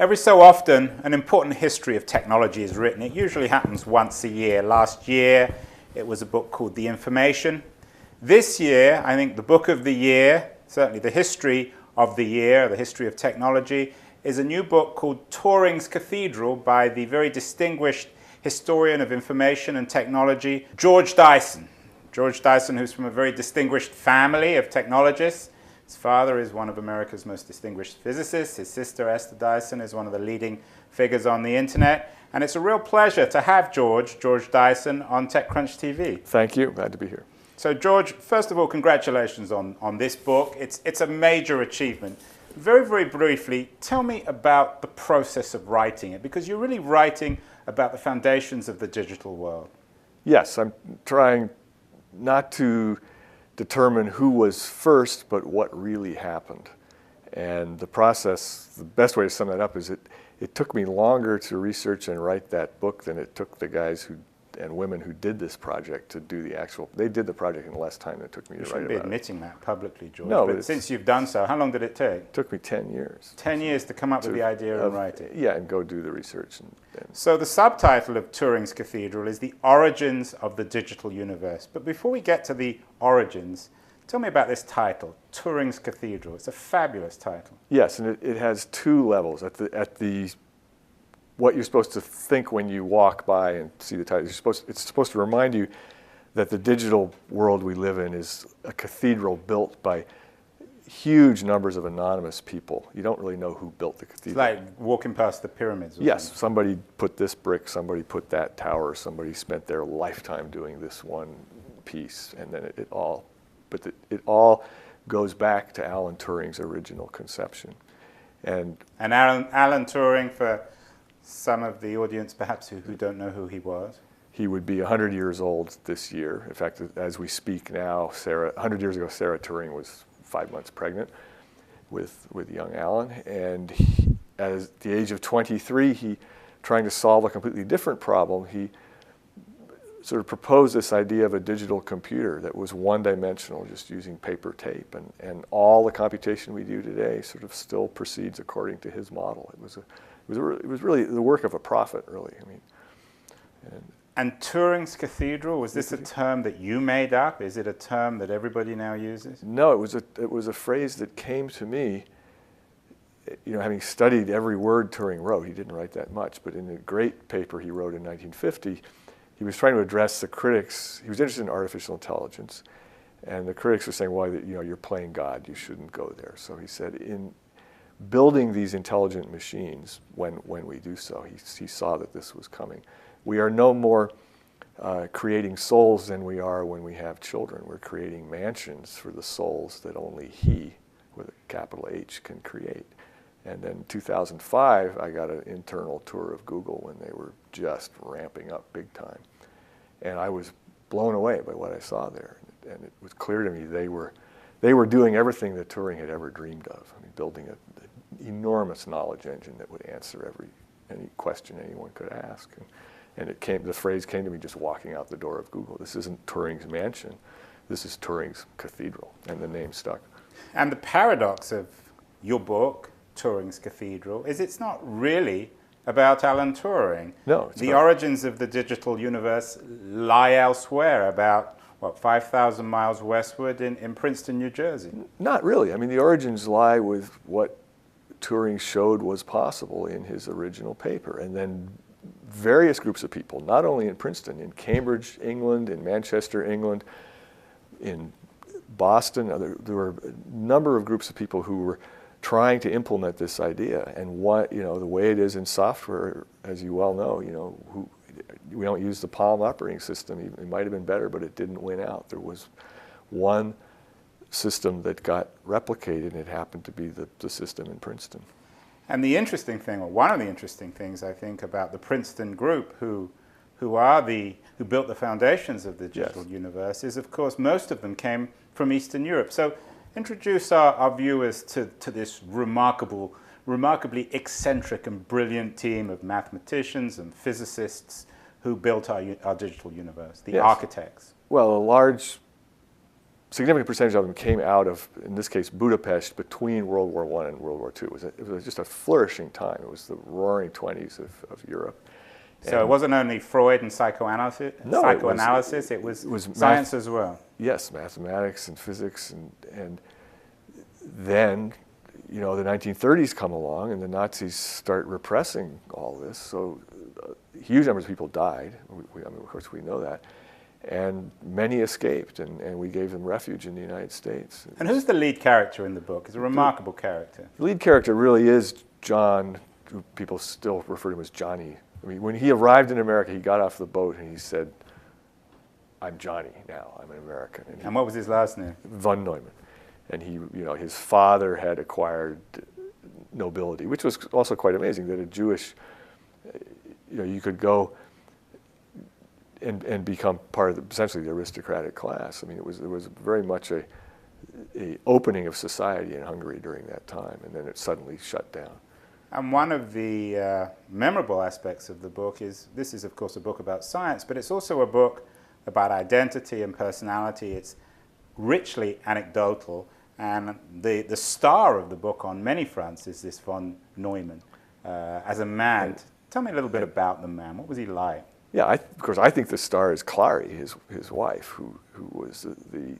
Every so often, an important history of technology is written. It usually happens once a year. Last year, it was a book called The Information. This year, I think the book of the year, certainly the history of the year, the history of technology, is a new book called Turing's Cathedral by the very distinguished historian of information and technology, George Dyson. George Dyson, who's from a very distinguished family of technologists. His father is one of America's most distinguished physicists. His sister, Esther Dyson, is one of the leading figures on the internet. And it's a real pleasure to have George Dyson, on TechCrunch TV. Thank you. Glad to be here. So, George, first of all, congratulations on this book. It's a major achievement. Very, very briefly, tell me about the process of writing it, because you're really writing about the foundations of the digital world. Yes, I'm trying not to determine who was first, but what really happened. And the process, the best way to sum that up is it took me longer to research and write that book than it took the guys and women who did this project to do the actual. They did the project in less time than it took me to write about it. You shouldn't be admitting that publicly, George. No, but since you've done so, how long did it take? It took me 10 years. 10 years to come up with the idea and write it. Yeah, and go do the research. So the subtitle of Turing's Cathedral is The Origins of the Digital Universe. But before we get to the origins, tell me about this title, Turing's Cathedral. It's a fabulous title. Yes, and it has two levels. At the what you're supposed to think when you walk by and see the title. It's supposed to remind you that the digital world we live in is a cathedral built by huge numbers of anonymous people. You don't really know who built the cathedral. It's like walking past the pyramids. Yes, somebody put this brick, somebody put that tower, somebody spent their lifetime doing this one piece, and then it all goes back to Alan Turing's original conception. And Alan Turing, for some of the audience perhaps who don't know who he was. He would be 100 years old this year. In fact, as we speak now, 100 years ago, Sarah Turing was 5 months pregnant with young Alan. And at the age of 23, trying to solve a completely different problem, he sort of proposed this idea of a digital computer that was one-dimensional, just using paper tape. And all the computation we do today sort of still proceeds according to his model. It was really the work of a prophet, really. I mean, and Turing's Cathedral, was this a term that you made up? Is it a term that everybody now uses? No, it was a phrase that came to me, having studied every word Turing wrote. He didn't write that much, but in a great paper he wrote in 1950, he was trying to address the critics. He was interested in artificial intelligence, and the critics were saying, well, you're playing God, you shouldn't go there. So he said, in building these intelligent machines, when we do so, he saw that this was coming. We are no more creating souls than we are when we have children. We're creating mansions for the souls that only he, with a capital H, can create. And then in 2005, I got an internal tour of Google when they were just ramping up big time. And I was blown away by what I saw there. And it was clear to me they were doing everything that Turing had ever dreamed of. I mean, building an enormous knowledge engine that would answer any question anyone could ask. And the phrase came to me just walking out the door of Google. This isn't Turing's mansion, this is Turing's Cathedral, and the name stuck. And the paradox of your book, Turing's Cathedral, is it's not really about Alan Turing. No, it's the not. origins of the digital universe lie elsewhere, about 5,000 miles westward in Princeton, New Jersey. Not really. I mean, the origins lie with what Turing showed was possible in his original paper. And then various groups of people, not only in Princeton, in Cambridge, England, in Manchester, England, in Boston, there were a number of groups of people who were trying to implement this idea. And the way it is in software, as you well know, we don't use the Palm operating system. It might have been better, but it didn't win out. There was one system that got replicated, and it happened to be the system in Princeton. And the interesting thing, or one of the interesting things, I think, about the Princeton group, who built the foundations of the digital universe, is, of course, most of them came from Eastern Europe. So, introduce our viewers to this remarkably eccentric and brilliant team of mathematicians and physicists who built our digital universe, the architects. Well, a large significant percentage of them came out of, in this case, Budapest between World War I and World War II. It was just a flourishing time. It was the roaring 20s of Europe. So it wasn't only Freud and psychoanalysis. No, it was science as well. Yes, mathematics and physics, and then, you know, the 1930s come along and the Nazis start repressing all this. So huge numbers of people died. I mean, of course, we know that. And many escaped, and we gave them refuge in the United States. And who's the lead character in the book? It's a remarkable character. The lead character really is John, who people still refer to him as Johnny. I mean, when he arrived in America, he got off the boat and he said, "I'm Johnny now. I'm an American." And what was his last name? Von Neumann. And he, you know, his father had acquired nobility, which was also quite amazing. That a Jewish, you know, you could go and become part of essentially the aristocratic class. I mean, it was very much a opening of society in Hungary during that time, and then it suddenly shut down. And one of the memorable aspects of the book is, this is of course a book about science, but it's also a book about identity and personality. It's richly anecdotal, and the star of the book on many fronts is this von Neumann. As a man, tell me a little bit about the man. What was he like? Yeah, of course, I think the star is Clary, his wife, who was the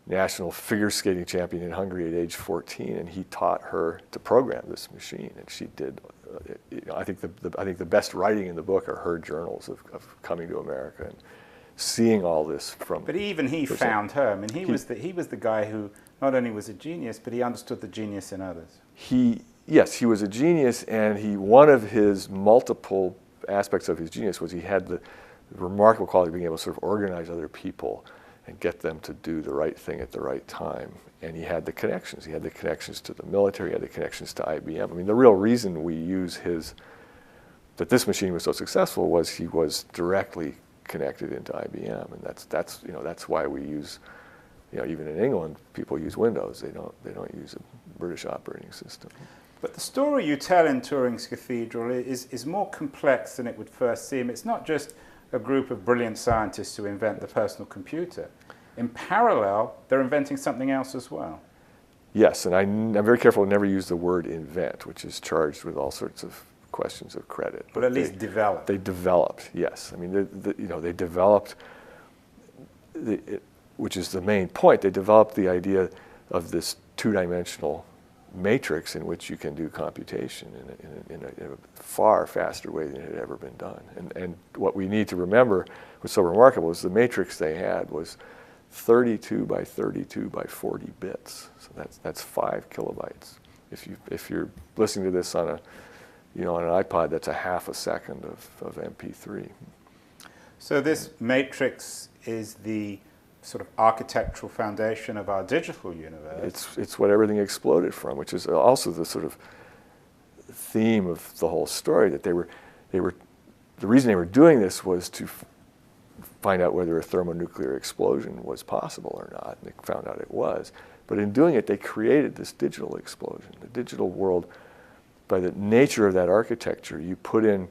national figure skating champion in Hungary at age 14, and he taught her to program this machine, and she did. You know, I think the best writing in the book are her journals of coming to America and seeing all this from. But even he found her. I mean, he was the guy who not only was a genius, but he understood the genius in others. Yes, he was a genius, and one of his multiple aspects of his genius was he had the remarkable quality of being able to sort of organize other people and get them to do the right thing at the right time. And he had the connections. He had the connections to the military, he had the connections to IBM. I mean, the real reason we use that this machine was so successful was he was directly connected into IBM, and that's why we use, you know, even in England, people use Windows. They don't use a British operating system. But the story you tell in Turing's Cathedral is more complex than it would first seem. It's not just a group of brilliant scientists who invent the personal computer. In parallel, they're inventing something else as well. Yes, and I'm very careful to never use the word invent, which is charged with all sorts of questions of credit. But at least develop. They developed, yes. I mean, they developed, which is the main point. They developed the idea of this two-dimensional matrix in which you can do computation in a far faster way than it had ever been done. And what we need to remember was so remarkable is the matrix they had was 32 by 32 by 40 bits. So that's 5 kilobytes. If you're listening to this on an iPod, that's a half a second of MP3. So this matrix is the sort of architectural foundation of our digital universe. It's what everything exploded from, which is also the sort of theme of the whole story, that the reason they were doing this was to find out whether a thermonuclear explosion was possible or not, and they found out it was. But in doing it, they created this digital explosion. The digital world, by the nature of that architecture, you put in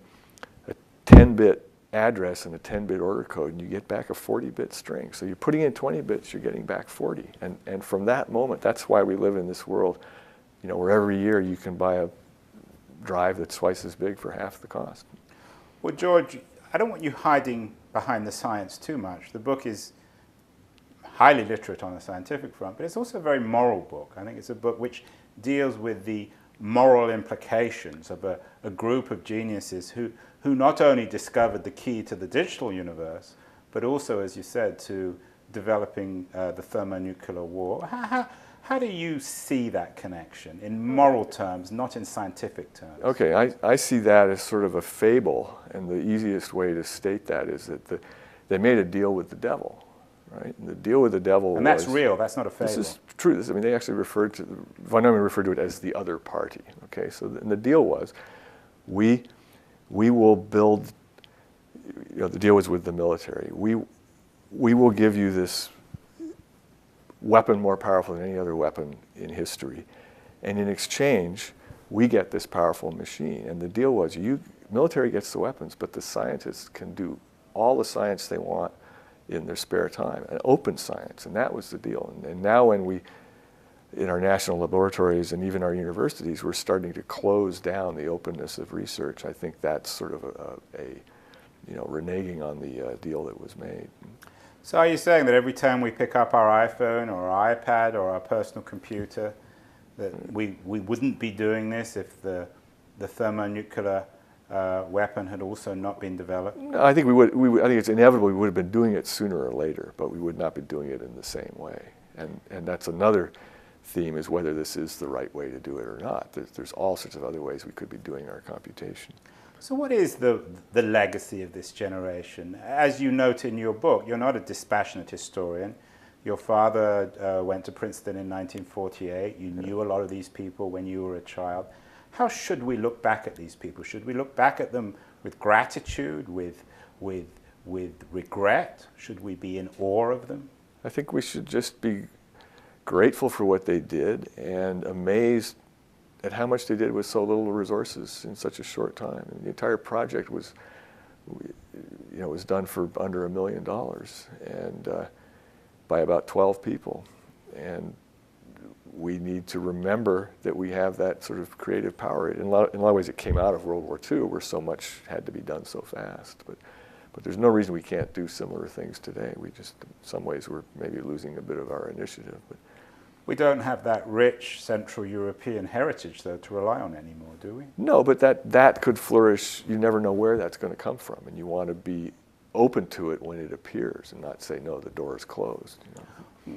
a 10-bit address and a 10-bit order code, and you get back a 40-bit string. So you're putting in 20 bits, you're getting back 40. And from that moment, that's why we live in this world, you know, where every year you can buy a drive that's twice as big for half the cost. Well, George, I don't want you hiding behind the science too much. The book is highly literate on the scientific front, but it's also a very moral book. I think it's a book which deals with the moral implications of a group of geniuses who not only discovered the key to the digital universe, but also, as you said, to developing the thermonuclear war. How do you see that connection in moral terms, not in scientific terms? Okay, I see that as sort of a fable, and the easiest way to state that is that they made a deal with the devil, right? And the deal with the devil and that's real, that's not a fable. This is true. I mean, they actually von Neumann referred to it as the other party, okay? So the deal was, we will build, you know, the deal was with the military. We will give you this weapon more powerful than any other weapon in history. And in exchange, we get this powerful machine. And the deal was, military gets the weapons, but the scientists can do all the science they want in their spare time, and open science, and that was the deal. And now when we, in our national laboratories and even our universities, we're starting to close down the openness of research. I think that's sort of reneging on the deal that was made. So are you saying that every time we pick up our iPhone or our iPad or our personal computer, that we wouldn't be doing this if the thermonuclear weapon had also not been developed? No, I think we would. I think it's inevitable we would have been doing it sooner or later, but we would not be doing it in the same way. And that's another theme, is whether this is the right way to do it or not. There's all sorts of other ways we could be doing our computation. So what is the legacy of this generation? As you note in your book, you're not a dispassionate historian. Your father went to Princeton in 1948. You knew a lot of these people when you were a child. How should we look back at these people? Should we look back at them with gratitude, with regret? Should we be in awe of them? I think we should just be grateful for what they did and amazed at how much they did with so little resources in such a short time. And the entire project was done for under $1 million and by about 12 people. And we need to remember that we have that sort of creative power. In a lot of ways, it came out of World War II, where so much had to be done so fast. But there's no reason we can't do similar things today. We just, in some ways, we're maybe losing a bit of our initiative. But we don't have that rich Central European heritage, though, to rely on anymore, do we? No, but that could flourish. You never know where that's going to come from, and you want to be open to it when it appears and not say, no, the door is closed.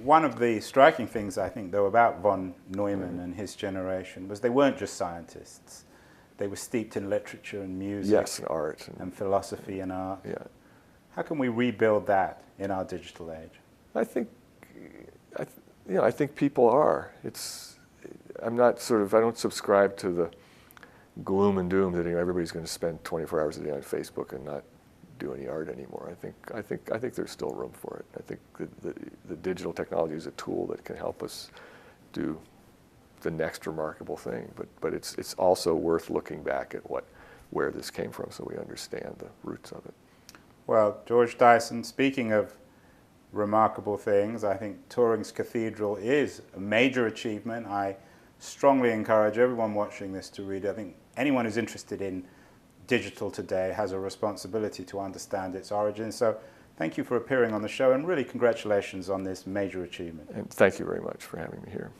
One of the striking things, I think, though, about von Neumann and his generation was they weren't just scientists. They were steeped in literature and music. Yes, and art. And philosophy and art. Yeah. How can we rebuild that in our digital age? I think people are. I don't subscribe to the gloom and doom that everybody's going to spend 24 hours a day on Facebook and not do any art anymore. I think there's still room for it. I think the digital technology is a tool that can help us do the next remarkable thing. But it's also worth looking back at where this came from, so we understand the roots of it. Well, George Dyson, speaking of remarkable things, I think Turing's Cathedral is a major achievement. I strongly encourage everyone watching this to read it. I think anyone who's interested in digital today has a responsibility to understand its origins. So thank you for appearing on the show, and really congratulations on this major achievement. And thank you very much for having me here.